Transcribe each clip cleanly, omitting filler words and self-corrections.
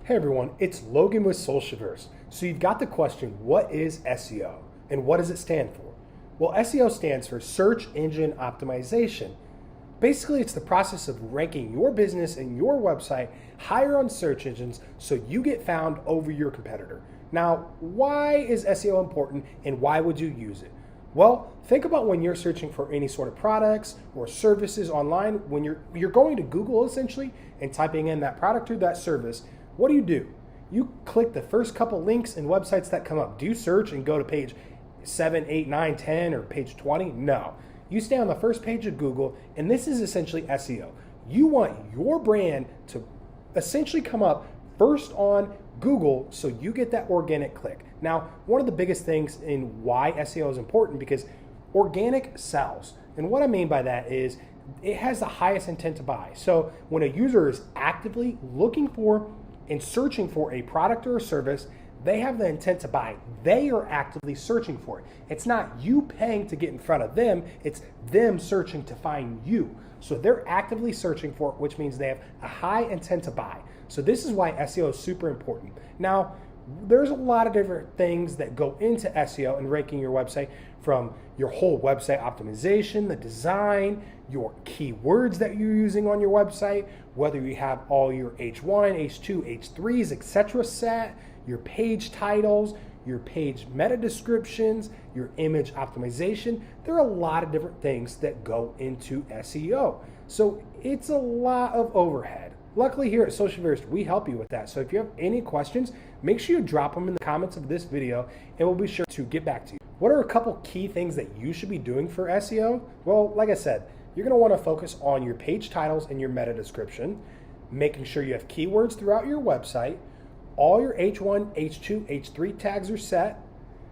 Hey everyone, it's Logan with Socialverse. So you've got the question, what is SEO and what does it stand for? Well, SEO stands for Search Engine Optimization. Basically, it's the process of ranking your business and your website higher on search engines so you get found over your competitor. Now, why is SEO important and why would you use it? Well, think about when you're searching for any sort of products or services online, when you're going to Google essentially and typing in that product or that service. What do? You click the first couple links and websites that come up. Do you search and go to page 7, 8, 9, 10, or page 20? No. You stay on the first page of Google, and this is essentially SEO. You want your brand to essentially come up first on Google so you get that organic click. Now, one of the biggest things in why SEO is important because organic sells. And what I mean by that is it has the highest intent to buy. So when a user is actively looking for and searching for a product or a service, they have the intent to buy. They are actively searching for it. It's not you paying to get in front of them, it's them searching to find you. So they're actively searching for it, which means they have a high intent to buy. So this is why SEO is super important. Now, there's a lot of different things that go into SEO and ranking your website, from your whole website optimization, the design, your keywords that you're using on your website, whether you have all your H1, H2, H3s, etc. set, your page titles, your page meta descriptions, your image optimization. There are a lot of different things that go into SEO. So it's a lot of overhead. Luckily here at Socialverse, we help you with that. So if you have any questions, make sure you drop them in the comments of this video and we'll be sure to get back to you. What are a couple key things that you should be doing for SEO? Well, like I said, you're gonna wanna focus on your page titles and your meta description, making sure you have keywords throughout your website, all your H1, H2, H3 tags are set,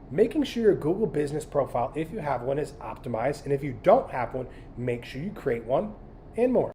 making sure your Google business profile, if you have one, is optimized, and if you don't have one, make sure you create one, and more.